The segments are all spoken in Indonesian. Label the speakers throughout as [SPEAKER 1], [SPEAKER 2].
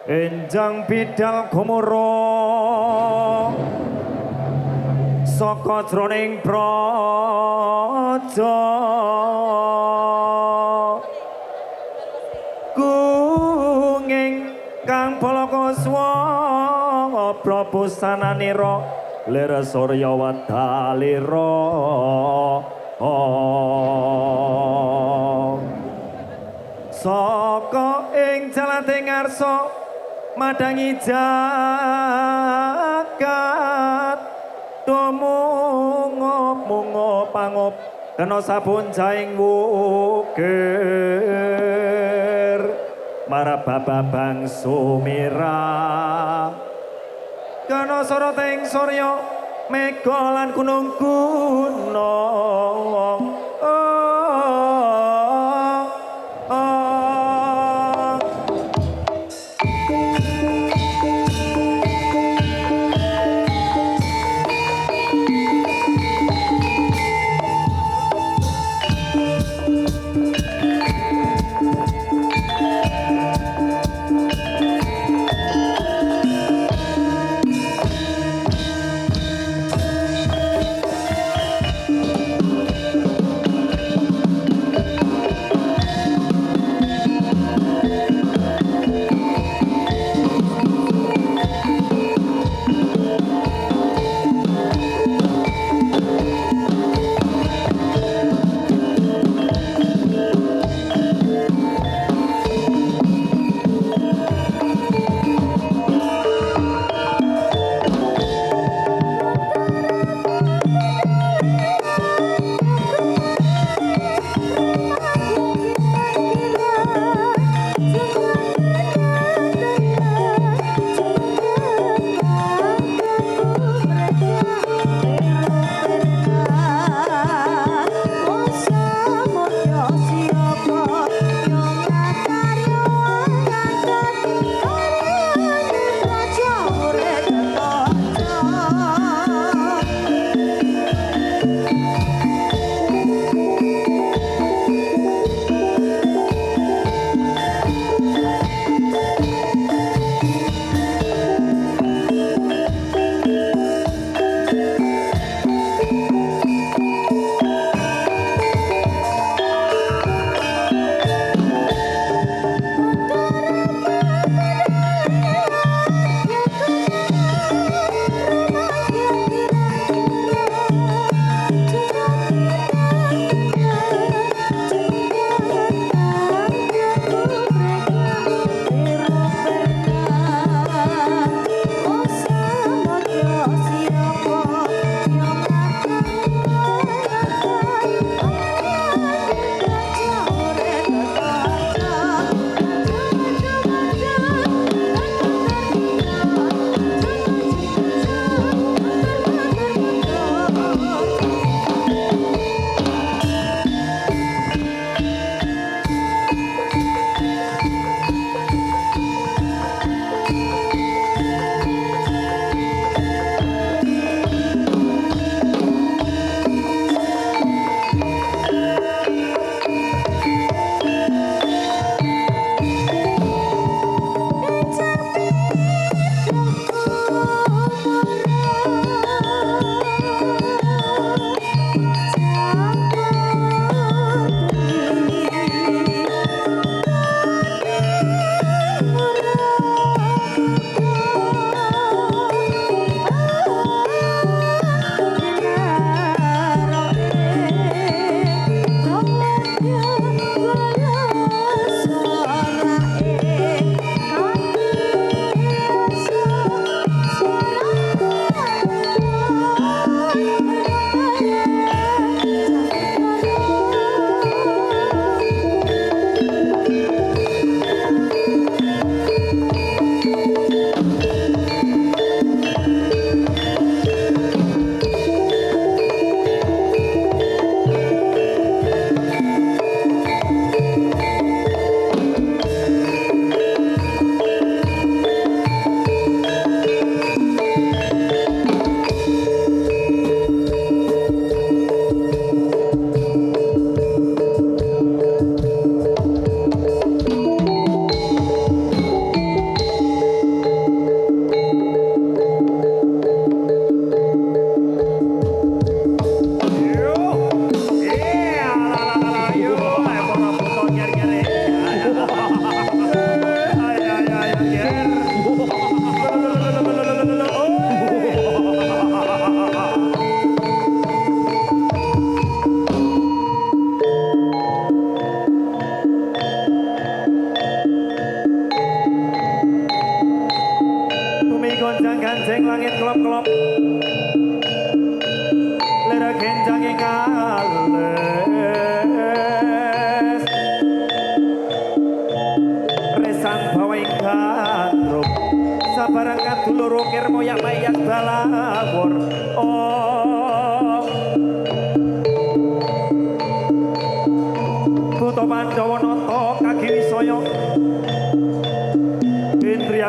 [SPEAKER 1] Enjang bidal gumuro saka jroning praja kunging kang balakuswa prapusananira lir surya wadalira saka ing jalate ngarsa madangi jagat tumungop pangup kena sabun jaing wukir marababang sumira kena soroting surya mega lan gunung gunung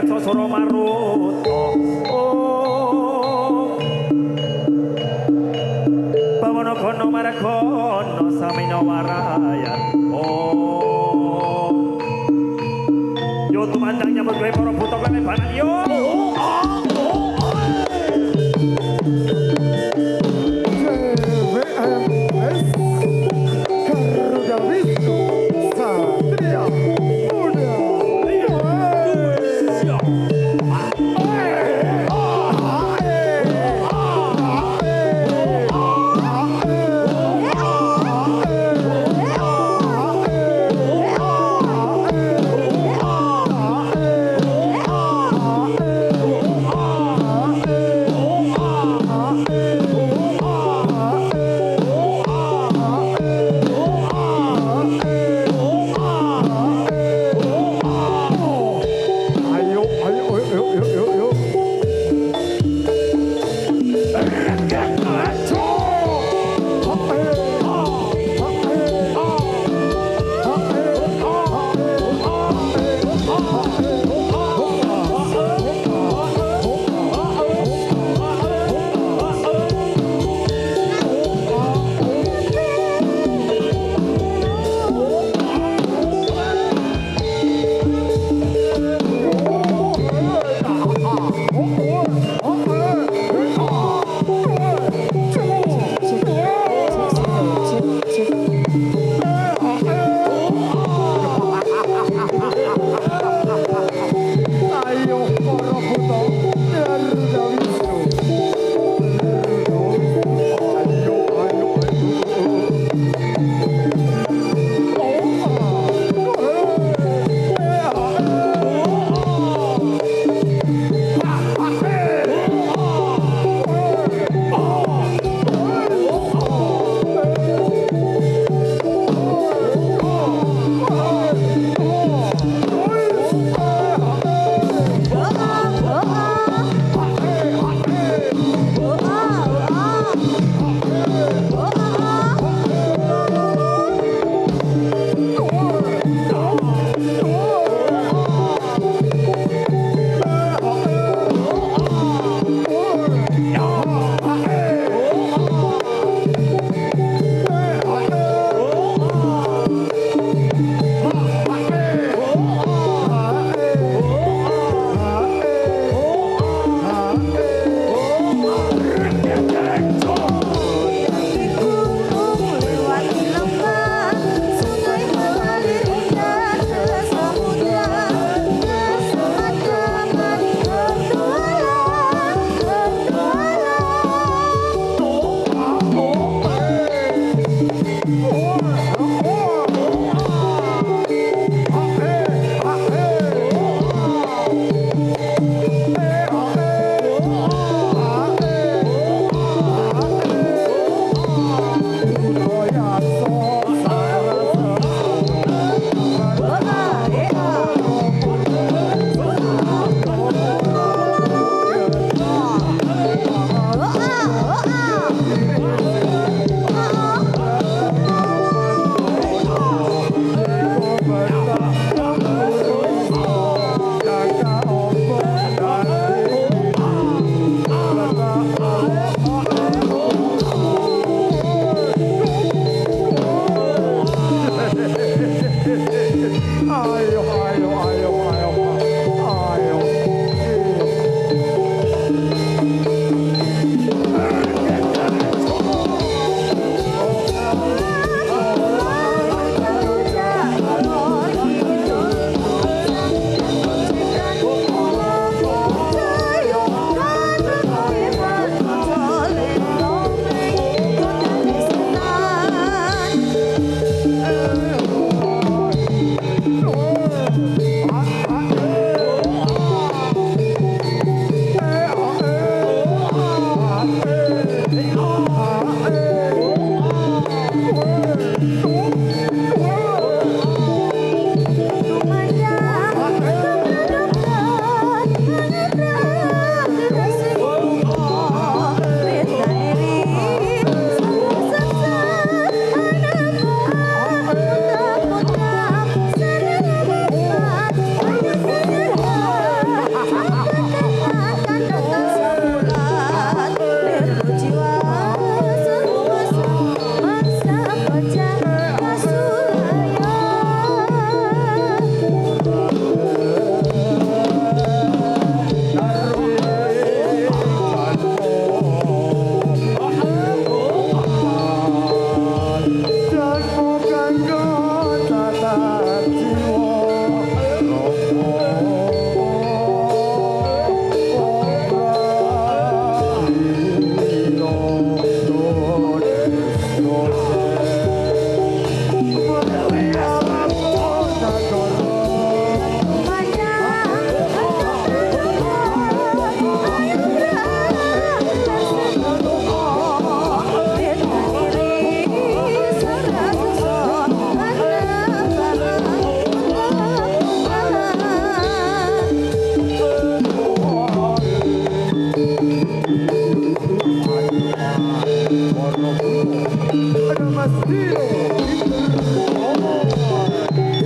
[SPEAKER 1] sosoro maruto bawana kono marakono samina waraya yo tumandang nyambut gawe para buta klebanan yo Hãy subscribe cho kênh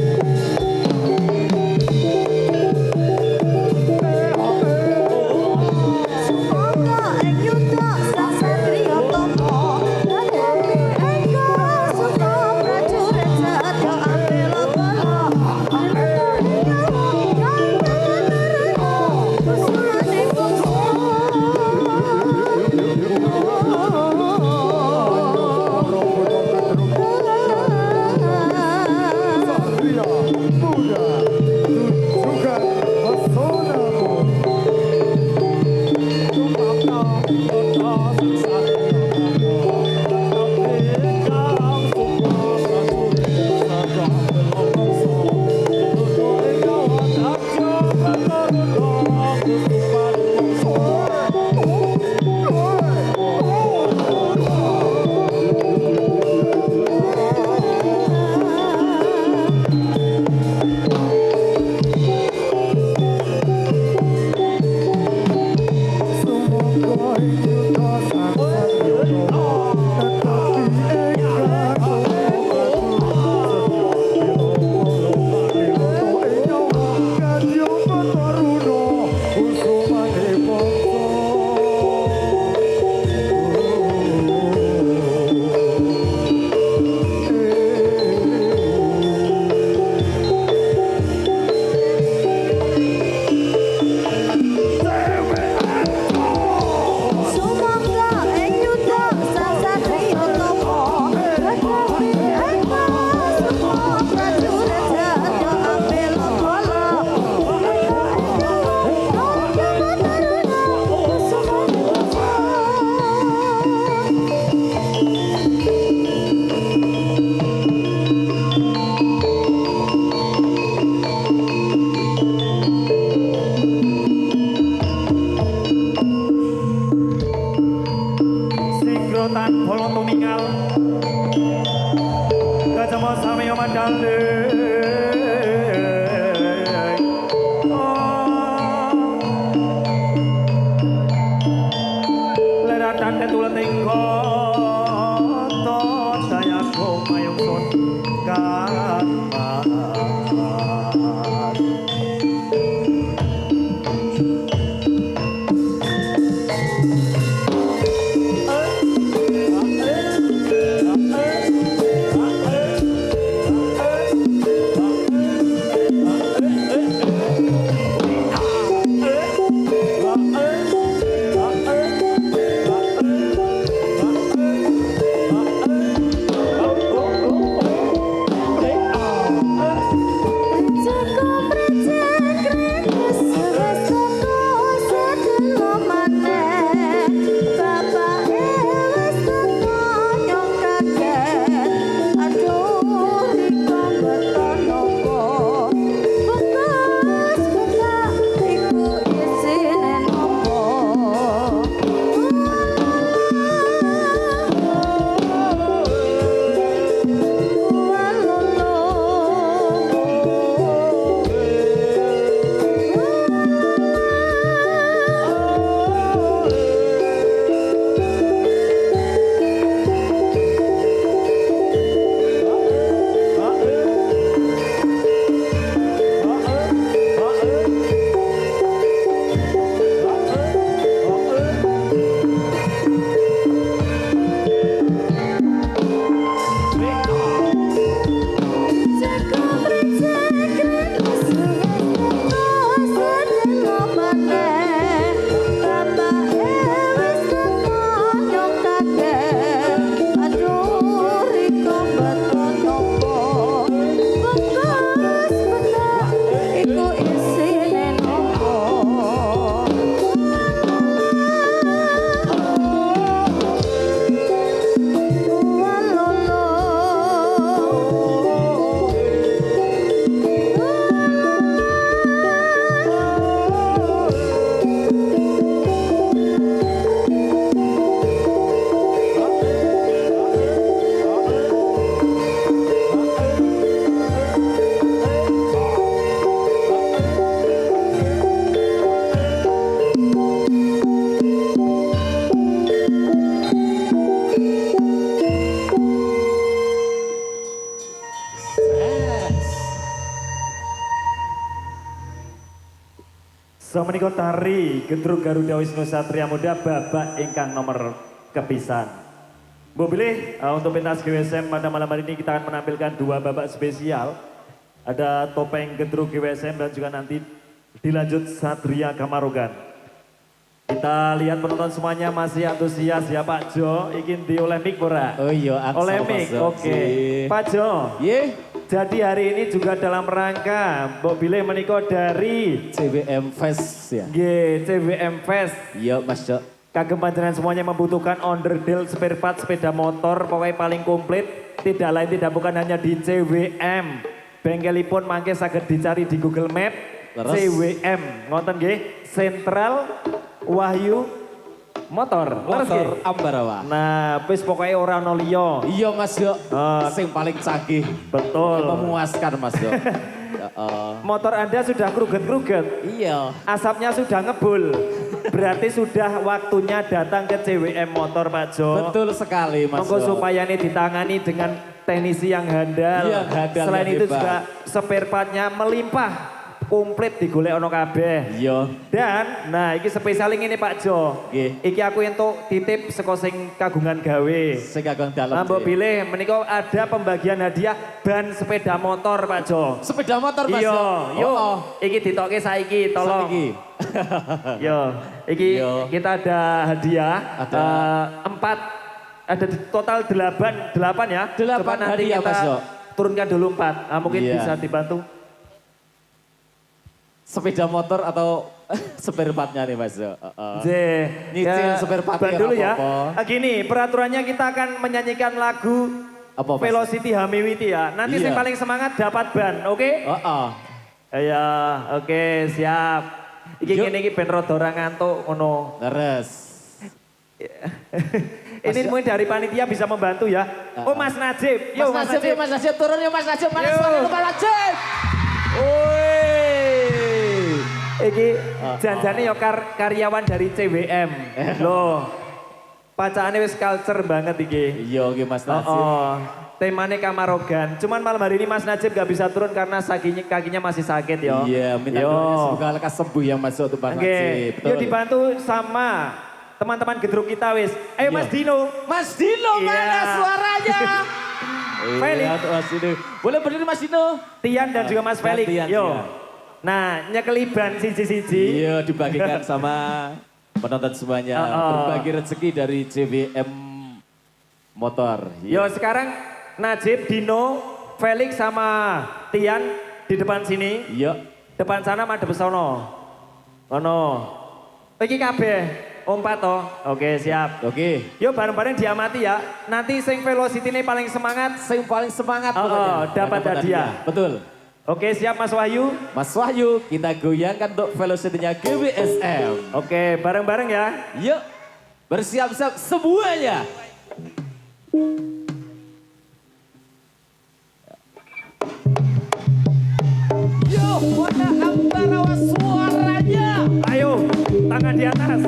[SPEAKER 1] Ghiền Mì Gõ để không bỏ lỡ Samenika tari Gendrung Garuda Wisnu Satria Muda babak ingkang nomor kepisan. Bu pilih untuk pentas GWSM pada malam hari ini kita akan menampilkan dua babak spesial. Ada topeng Gendrung GWSM dan juga nanti dilanjut Satria Kamarogan. Kita lihat penonton semuanya masih antusias ya Pak Jo. Ingin di oleh mic ora?
[SPEAKER 2] Oh iya,
[SPEAKER 1] oleh mic. Oke. Pak Jo. Jadi hari ini juga dalam rangka Mbok Bilih menika dari
[SPEAKER 2] CWM Fest ya.
[SPEAKER 1] CWM Fest.
[SPEAKER 2] Iya Mas Jo.
[SPEAKER 1] Kagem panjenengan semuanya membutuhkan onderdil spare part sepeda motor pokoknya paling komplit. Tidak lain tidak bukan hanya di CWM. Bengkelipun mangke saged dicari di Google Map. Terus? CWM ngoten nggih, Sentral Wahyu Motor
[SPEAKER 2] Ambarawa.
[SPEAKER 1] Nah, wis pokoknya ora ono liya.
[SPEAKER 2] Iya Mas Jo. Sing paling canggih.
[SPEAKER 1] Betul.
[SPEAKER 2] Memuaskan Mas Jo.
[SPEAKER 1] Motor Anda sudah kruget-kruget.
[SPEAKER 2] Iya.
[SPEAKER 1] Asapnya sudah ngebul. Berarti sudah waktunya datang ke CWM Motor Pak Jo.
[SPEAKER 2] Betul sekali Mas Jo.
[SPEAKER 1] Monggo supaya ini ditangani dengan teknisi yang handal.
[SPEAKER 2] Iya, handal.
[SPEAKER 1] Selain itu juga spare partnya melimpah. Komplit digolek ono kabeh.
[SPEAKER 2] Iya.
[SPEAKER 1] Dan nah iki spesial ini Pak Jo.
[SPEAKER 2] Nggih.
[SPEAKER 1] Iki aku entuk titip saka sing kagungan gawe.
[SPEAKER 2] Sing kagungan dalem.
[SPEAKER 1] Mbok pilih menika ada pembagian hadiah ban sepeda motor Pak Jo.
[SPEAKER 2] Sepeda motor Mas
[SPEAKER 1] Jo.
[SPEAKER 2] Iya.
[SPEAKER 1] Yo. Iki ditokke saiki tolong.
[SPEAKER 2] Saiki.
[SPEAKER 1] Yo. Iki kita ada hadiah.
[SPEAKER 2] Ada
[SPEAKER 1] 4 ada total 8 ya.
[SPEAKER 2] 8
[SPEAKER 1] Coba nanti
[SPEAKER 2] hadiah
[SPEAKER 1] kita
[SPEAKER 2] Mas Jo.
[SPEAKER 1] turunkan dulu 4. Mungkin bisa dibantu.
[SPEAKER 2] Sepeda motor atau spare partnya nih Mas Jo.
[SPEAKER 1] ya,
[SPEAKER 2] Nyicil spare part
[SPEAKER 1] dulu ya.
[SPEAKER 2] apa-apa.
[SPEAKER 1] Gini, peraturannya kita akan menyanyikan lagu
[SPEAKER 2] Apa, Mas?
[SPEAKER 1] Velocity Hamiwiti ya. Nanti yang paling semangat dapat ban, oke? Ya, oke, siap. Iki ngene iki ben rada ora ngantuk ngono.
[SPEAKER 2] Leres.
[SPEAKER 1] Ini mungkin dari panitia bisa membantu ya. Oh Mas Najib, yuk
[SPEAKER 2] Mas Najib turun yuk Mas Najib. Mana suara Mas Najib?
[SPEAKER 1] Iki janjane ya karyawan dari CWM. Loh. Pacaane wis culture banget iki.
[SPEAKER 2] Iya iki Mas Najib.
[SPEAKER 1] Temane Kamarogan. Cuman malam hari ini Mas Najib gak bisa turun karena kakinya masih sakit ya.
[SPEAKER 2] Iya, minta doanya semoga lekas sembuh ya Mas untuk Mas Najib.
[SPEAKER 1] Yuk dibantu sama teman-teman gedruk kita wis. Ayo Mas Dino.
[SPEAKER 2] Mas Dino mana suaranya?
[SPEAKER 1] Felix.
[SPEAKER 2] Mas Dino. Boleh berdiri Mas Dino?
[SPEAKER 1] Tian dan juga Mas Felix. Yo. Nah, nyekeliban siji-siji.
[SPEAKER 2] Iya, dibagikan sama penonton semuanya. Berbagi rezeki dari CWM Motor.
[SPEAKER 1] Yo, sekarang Najib, Dino, Felix sama Tian di depan sini.
[SPEAKER 2] Iya.
[SPEAKER 1] Depan sana madhep sono. Ono. Iki kabeh ompat toh. Oke, siap.
[SPEAKER 2] Oke.
[SPEAKER 1] Yo bareng-bareng diamati ya. Nanti sing velocity ini paling semangat.
[SPEAKER 2] Sing paling semangat pokoknya.
[SPEAKER 1] Dapat hadiah.
[SPEAKER 2] Betul.
[SPEAKER 1] Oke, siap Mas Wahyu.
[SPEAKER 2] Mas Wahyu, kita goyangkan untuk velocity-nya GWSM.
[SPEAKER 1] Oke, bareng-bareng ya.
[SPEAKER 2] Yuk, bersiap-siap semuanya. Yuk, mana Ambarawa suaranya?
[SPEAKER 1] Ayo, tangan di atas.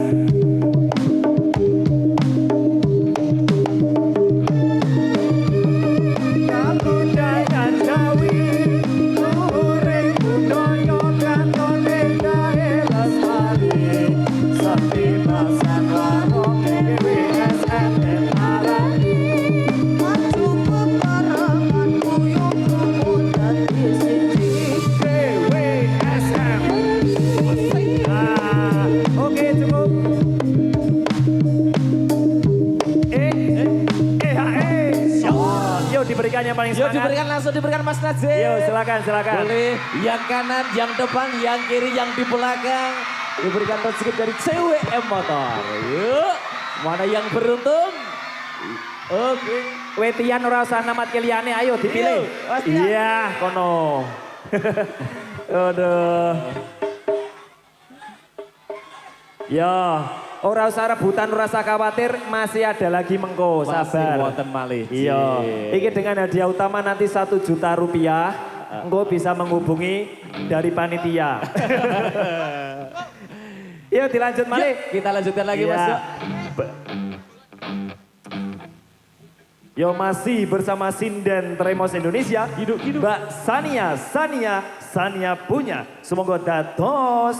[SPEAKER 1] Diberikan yang paling semangat.
[SPEAKER 2] Yuk diberikan langsung diberikan Mas Najib.
[SPEAKER 1] Yuk silakan.
[SPEAKER 2] Boleh yang kanan, yang depan, yang kiri, yang di belakang. Diberikan rezeki dari CWM Motor. Yuk, mana yang beruntung? Oke.
[SPEAKER 1] Wetian ora usah namat keliyane, ayo dipilih. Iya, kono. Aduh. Ya, ora usah rebutan, ora usah khawatir, masih ada lagi mengko, sabar.
[SPEAKER 2] Masih wonten malih.
[SPEAKER 1] Iya. Iki dengan hadiah utama nanti 1 juta rupiah, engko bisa menghubungi dari panitia. Yuk dilanjut malih.
[SPEAKER 2] Kita lanjutkan lagi Mas.
[SPEAKER 1] Yo masih bersama Sinden Tremos Indonesia.
[SPEAKER 2] Hidup.
[SPEAKER 1] Mbak Sania punya. Semoga dados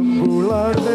[SPEAKER 3] Bulan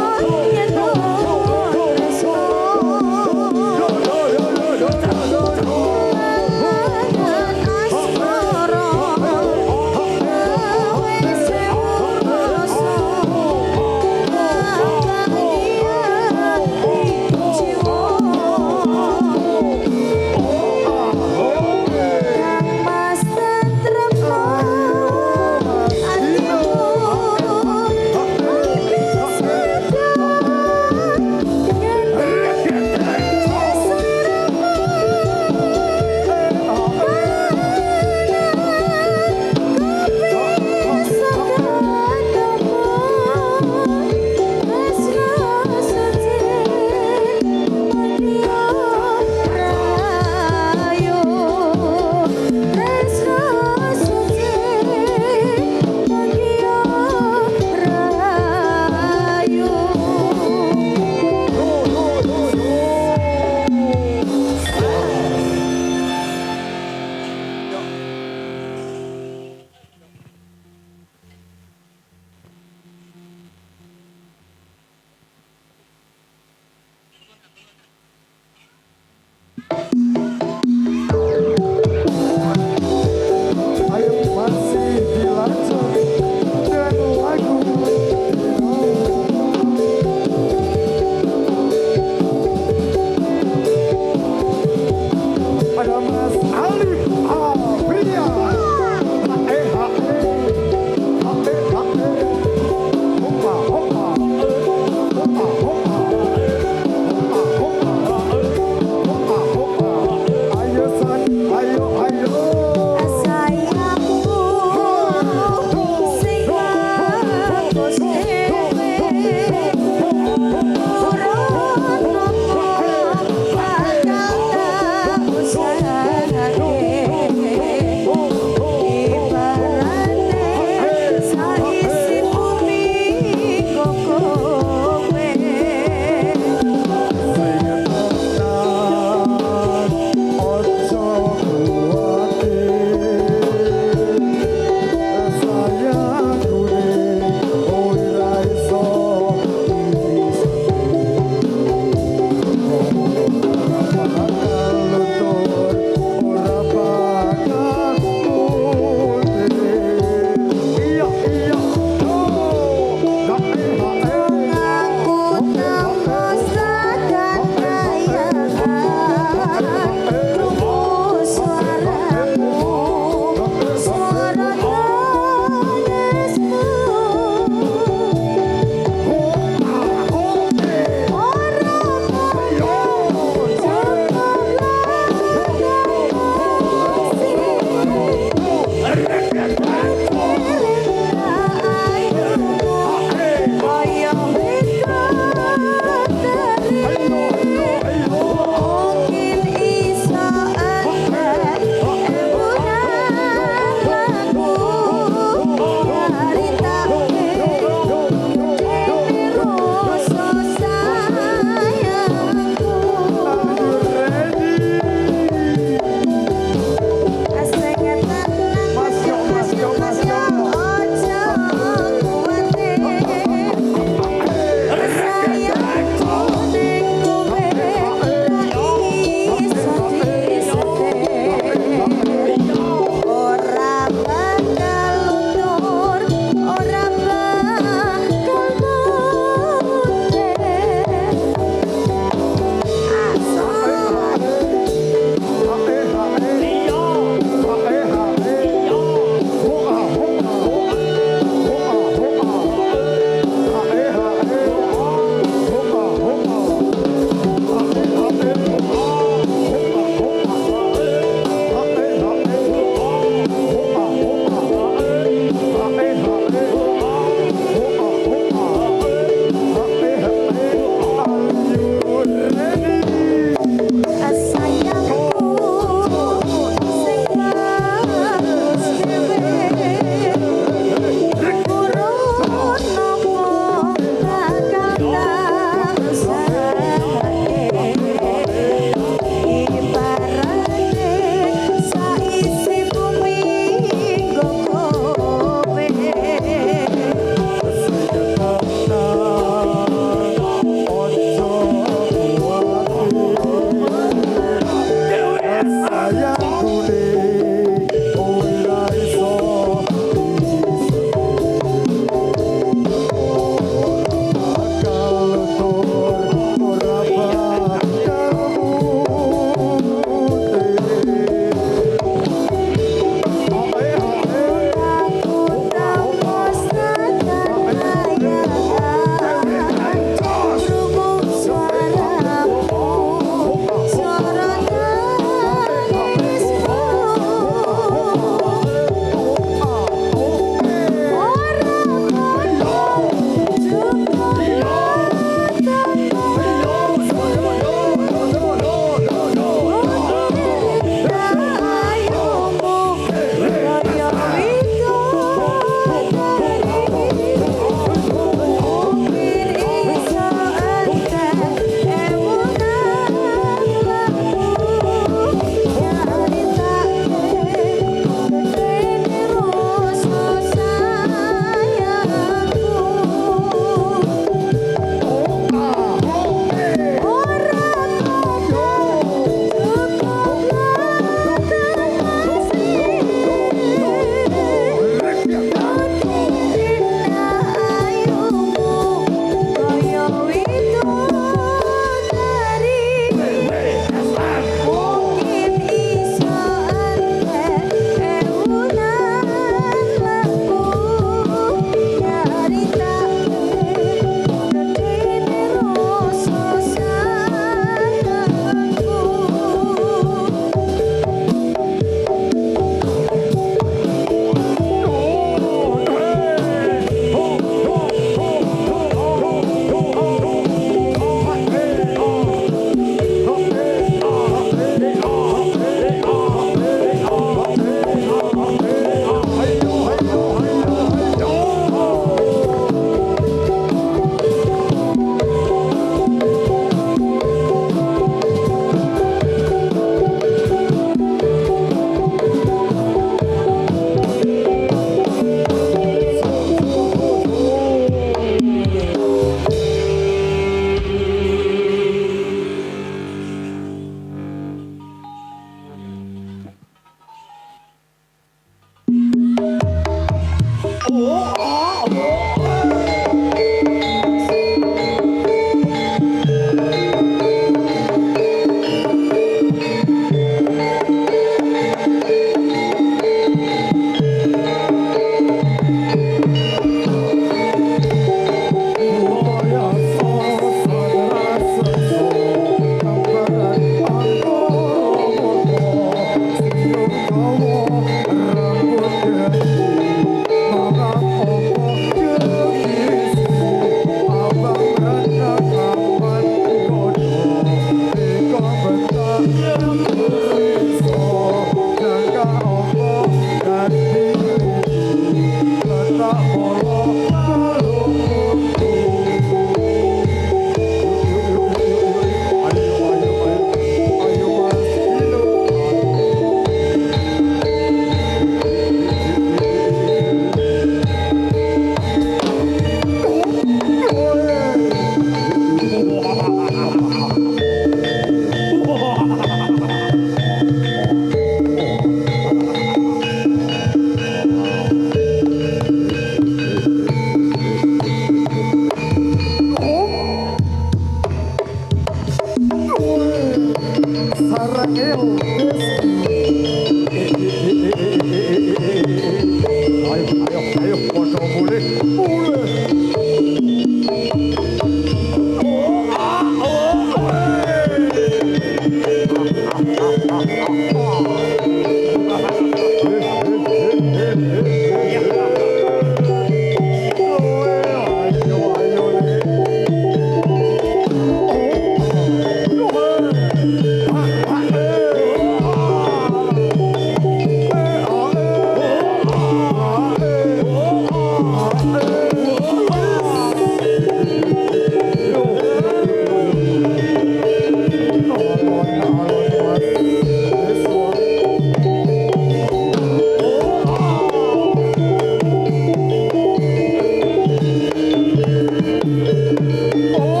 [SPEAKER 3] Oh